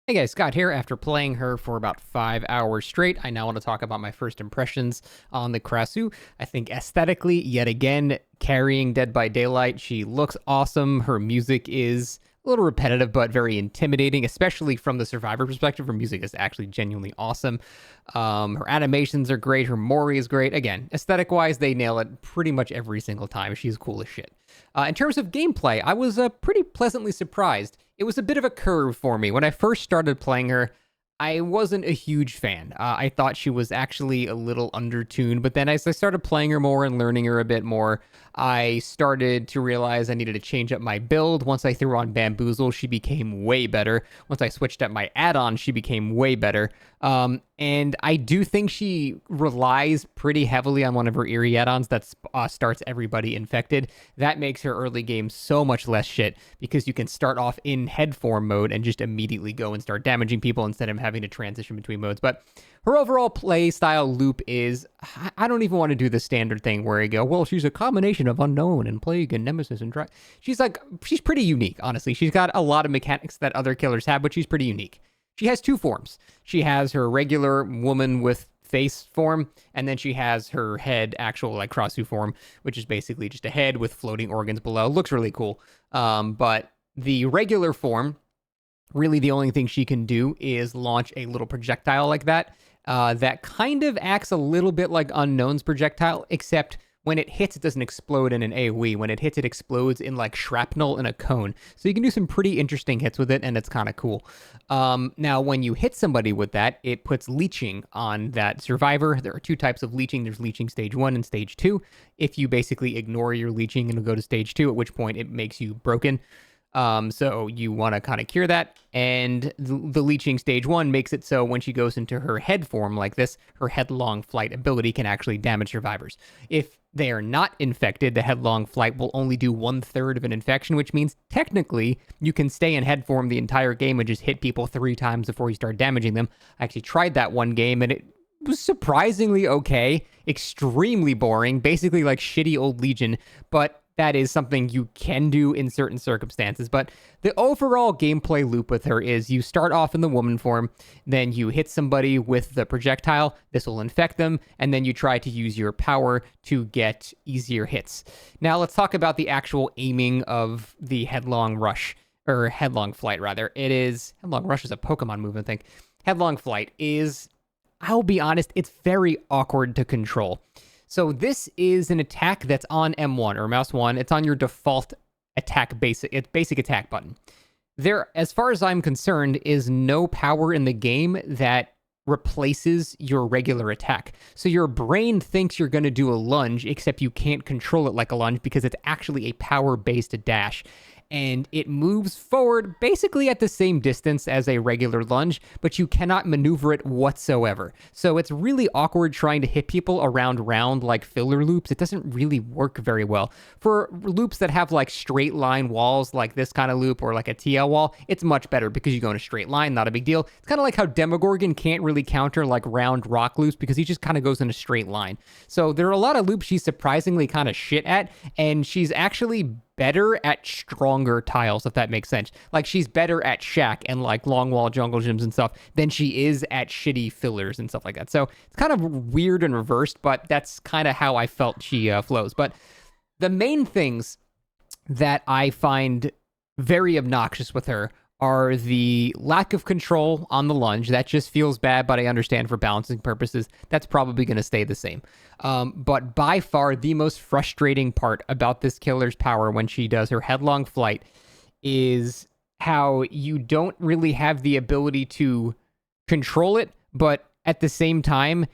Hey guys, Scott here. After playing her for about 5 hours straight, I now want to talk about my first impressions on the Krasue. I think aesthetically, yet again, carrying Dead by Daylight, she looks awesome. Her music is a little repetitive, but very intimidating, especially from the survivor perspective. Her music is actually genuinely awesome. Her animations are great. Her Mori is great. Again, aesthetic-wise, they nail it pretty much every single time. She's cool as shit. In terms of gameplay, I was pretty pleasantly surprised. It was a bit of a curve for me. When I first started playing her, I wasn't a huge fan. I thought she was actually a little undertuned, but then as I started playing her more and learning her a bit more, I started to realize I needed to change up my build. Once I threw on Bamboozle, she became way better. Once I switched up my add-on, she became way better. And I do think she relies pretty heavily on one of her eerie add-ons that starts everybody infected. That makes her early game so much less shit because you can start off in head form mode and just immediately go and start damaging people instead of having to transition between modes. But her overall play style loop is, I don't even want to do the standard thing where you go, well, she's a combination of Unknown and Plague and Nemesis and she's pretty unique, honestly. She's got a lot of mechanics that other killers have, but she's pretty unique. She has two forms. She has her regular woman with face form, and then she has her head actual like Krasue form, which is basically just a head with floating organs below. Looks really cool. But the regular form, really the only thing she can do is launch a little projectile like that. That kind of acts a little bit like Unknown's projectile, except when it hits, it doesn't explode in an AoE. When it hits, it explodes in like shrapnel in a cone. So you can do some pretty interesting hits with it, and it's kind of cool. Now, when you hit somebody with that, it puts leeching on that survivor. There are two types of leeching. There's leeching stage 1 and stage 2. If you basically ignore your leeching and go to stage 2, at which point it makes you broken. So you want to kind of cure that, and the leeching stage 1 makes it so when she goes into her head form like this, her Headlong Flight ability can actually damage survivors. If they are not infected, the Headlong Flight will only do 1/3 of an infection, which means technically you can stay in head form the entire game and just hit people 3 times before you start damaging them. I actually tried that one game and it was surprisingly okay, extremely boring, basically like shitty old Legion, but that is something you can do in certain circumstances. But the overall gameplay loop with her is you start off in the woman form, then you hit somebody with the projectile, this will infect them, and then you try to use your power to get easier hits. Now let's talk about the actual aiming of the Headlong Rush, or Headlong Flight rather. Headlong Rush is a Pokemon move, I think. Headlong Flight is, I'll be honest, it's very awkward to control. So this is an attack that's on M1 or mouse 1. It's on your default basic attack button. There, as far as I'm concerned, is no power in the game that replaces your regular attack. So your brain thinks you're going to do a lunge, except you can't control it like a lunge because it's actually a power-based dash. And it moves forward basically at the same distance as a regular lunge, but you cannot maneuver it whatsoever. So it's really awkward trying to hit people around round like filler loops. It doesn't really work very well. For loops that have like straight line walls like this kind of loop or like a TL wall, it's much better because you go in a straight line, not a big deal. It's kind of like how Demogorgon can't really counter like round rock loops because he just kind of goes in a straight line. So there are a lot of loops she's surprisingly kind of shit at, and she's actually better at stronger tiles, if that makes sense. Like, she's better at Shack and like long wall jungle gyms and stuff than she is at shitty fillers and stuff like that. So it's kind of weird and reversed, but that's kind of how I felt she flows. But the main things that I find very obnoxious with her are the lack of control on the lunge. That just feels bad, but I understand for balancing purposes, that's probably going to stay the same. But by far, the most frustrating part about this killer's power when she does her Headlong Flight is how you don't really have the ability to control it, but at the same time,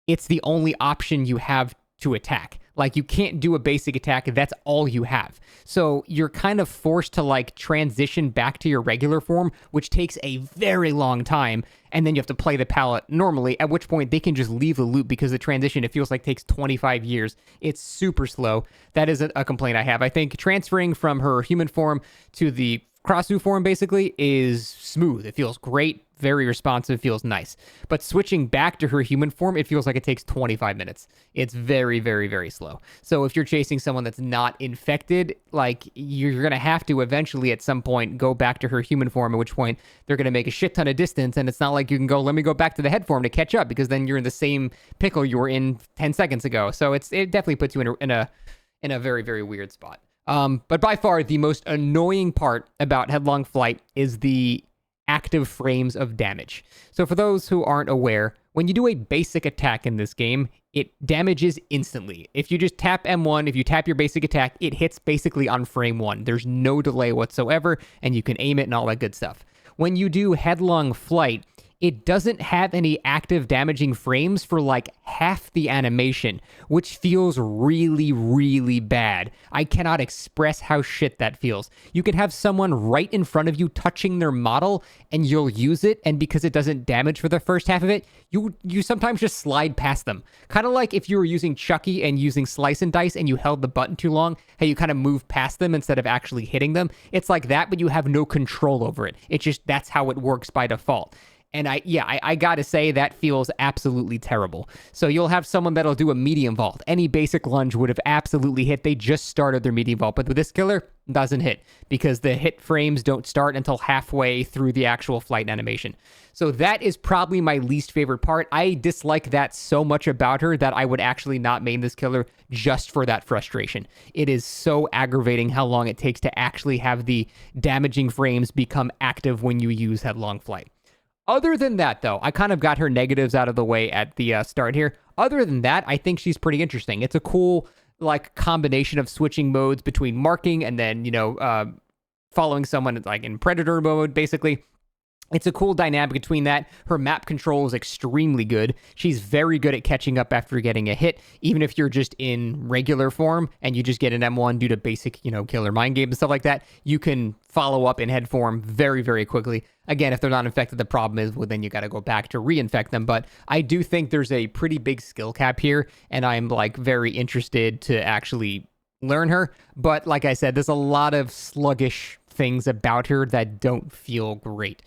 it's the only option you have to attack. Like, you can't do a basic attack. That's all you have. So you're kind of forced to like transition back to your regular form, which takes a very long time. And then you have to play the palette normally, at which point they can just leave the loop because the transition, it feels like takes 25 years. It's super slow. That is a complaint I have. I think transferring from her human form to the Krasue form basically is smooth. It feels great, very responsive, feels nice. But switching back to her human form, it feels like it takes 25 minutes. It's very, very, very slow. So if you're chasing someone that's not infected, like you're going to have to eventually at some point go back to her human form, at which point they're going to make a shit ton of distance. And it's not like you can go, let me go back to the head form to catch up, because then you're in the same pickle you were in 10 seconds ago. So it definitely puts you in a very, very weird spot. But by far, the most annoying part about Headlong Flight is the active frames of damage. So for those who aren't aware, when you do a basic attack in this game, it damages instantly. If you just tap M1, if you tap your basic attack, it hits basically on frame 1. There's no delay whatsoever, and you can aim it and all that good stuff. When you do Headlong Flight, it doesn't have any active damaging frames for like half the animation, which feels really, really bad. I cannot express how shit that feels. You can have someone right in front of you touching their model and you'll use it, and because it doesn't damage for the first half of it, you sometimes just slide past them. Kind of like if you were using Chucky and using Slice and Dice and you held the button too long, how you kind of move past them instead of actually hitting them. It's like that, but you have no control over it. It's just, that's how it works by default. And I gotta say, that feels absolutely terrible. So you'll have someone that'll do a medium vault. Any basic lunge would have absolutely hit. They just started their medium vault. But with this killer, doesn't hit, because the hit frames don't start until halfway through the actual flight animation. So that is probably my least favorite part. I dislike that so much about her that I would actually not main this killer just for that frustration. It is so aggravating how long it takes to actually have the damaging frames become active when you use Headlong Flight. Other than that, though, I kind of got her negatives out of the way at the start here. Other than that, I think she's pretty interesting. It's a cool, like, combination of switching modes between marking and then, following someone like in predator mode, basically. It's a cool dynamic between that. Her map control is extremely good. She's very good at catching up after getting a hit, even if you're just in regular form and you just get an M1 due to basic, killer mind games and stuff like that. You can follow up in head form very, very quickly. Again, if they're not infected, the problem is, well, then you got to go back to reinfect them. But I do think there's a pretty big skill cap here, and I'm like very interested to actually learn her. But like I said, there's a lot of sluggish things about her that don't feel great.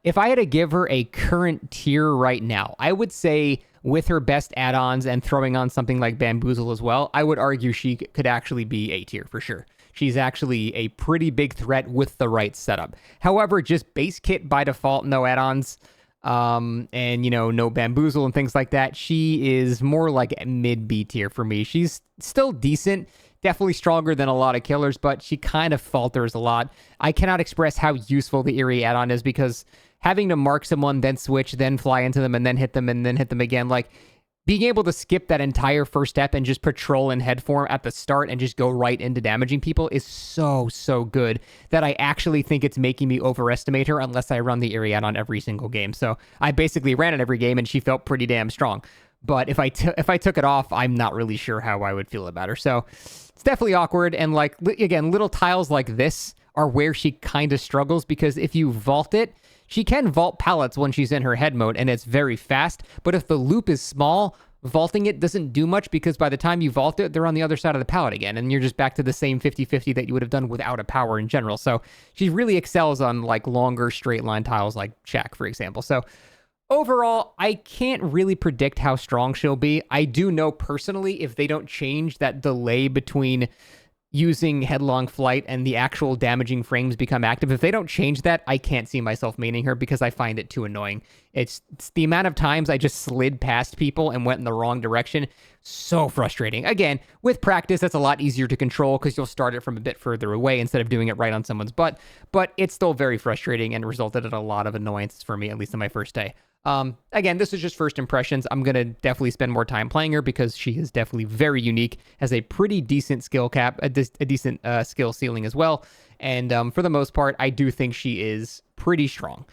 If I had to give her a current tier right now, I would say with her best add-ons and throwing on something like Bamboozle as well, I would argue she could actually be A tier for sure. She's actually a pretty big threat with the right setup. However, just base kit by default, no add-ons, and no Bamboozle and things like that, she is more like a mid B tier for me. She's still decent. Definitely stronger than a lot of killers, but she kind of falters a lot. I cannot express how useful the Eerie add-on is, because having to mark someone, then switch, then fly into them, and then hit them, and then hit them again, like, being able to skip that entire first step and just patrol in head form at the start and just go right into damaging people is so, so good that I actually think it's making me overestimate her unless I run the Eerie add-on every single game. So I basically ran it every game, and she felt pretty damn strong. But if I took it off, I'm not really sure how I would feel about her. So it's definitely awkward. And like, again, little tiles like this are where she kind of struggles, because if you vault it, she can vault pallets when she's in her head mode, and it's very fast. But if the loop is small, vaulting it doesn't do much, because by the time you vault it, they're on the other side of the pallet again, and you're just back to the same 50-50 that you would have done without a power in general. So she really excels on like longer straight line tiles like Shaq, for example. So overall, I can't really predict how strong she'll be. I do know personally, if they don't change that delay between using Headlong Flight and the actual damaging frames become active, if they don't change that, I can't see myself maining her, because I find it too annoying. It's the amount of times I just slid past people and went in the wrong direction. So frustrating. Again, with practice, that's a lot easier to control, because you'll start it from a bit further away instead of doing it right on someone's butt. But it's still very frustrating and resulted in a lot of annoyances for me, at least on my first day. Again, this is just first impressions. I'm going to definitely spend more time playing her, because she is definitely very unique, has a pretty decent skill cap, a decent skill ceiling as well. And for the most part, I do think she is pretty strong.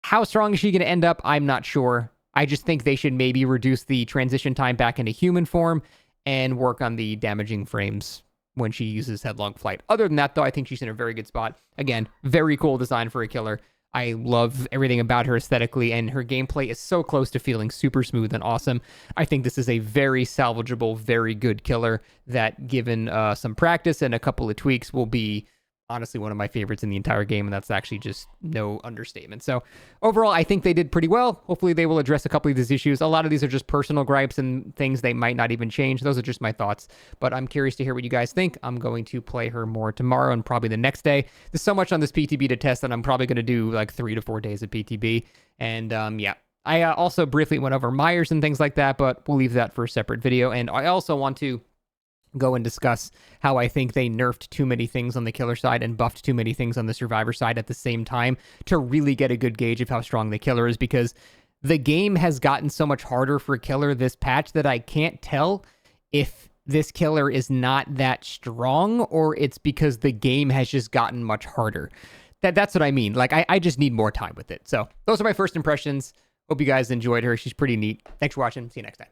How strong is she going to end up? I'm not sure. I just think they should maybe reduce the transition time back into human form and work on the damaging frames when she uses Headlong Flight. Other than that, though, I think she's in a very good spot. Again, very cool design for a killer. I love everything about her aesthetically, and her gameplay is so close to feeling super smooth and awesome. I think this is a very salvageable, very good killer that, given some practice and a couple of tweaks, will be honestly one of my favorites in the entire game, and that's actually just no understatement. So overall, I think they did pretty well. Hopefully they will address a couple of these issues. A lot of these are just personal gripes and things they might not even change. Those are just my thoughts, but I'm curious to hear what you guys think. I'm going to play her more tomorrow and probably the next day. There's so much on this PTB to test that I'm probably going to do like 3 to 4 days of PTB. And yeah, I also briefly went over Myers and things like that, but we'll leave that for a separate video. And I also want to go and discuss how I think they nerfed too many things on the killer side and buffed too many things on the survivor side at the same time to really get a good gauge of how strong the killer is, because the game has gotten so much harder for killer this patch that I can't tell if this killer is not that strong or it's because the game has just gotten much harder. That's what I mean. Like, I just need more time with it. So those are my first impressions. Hope you guys enjoyed her. She's pretty neat. Thanks for watching. See you next time.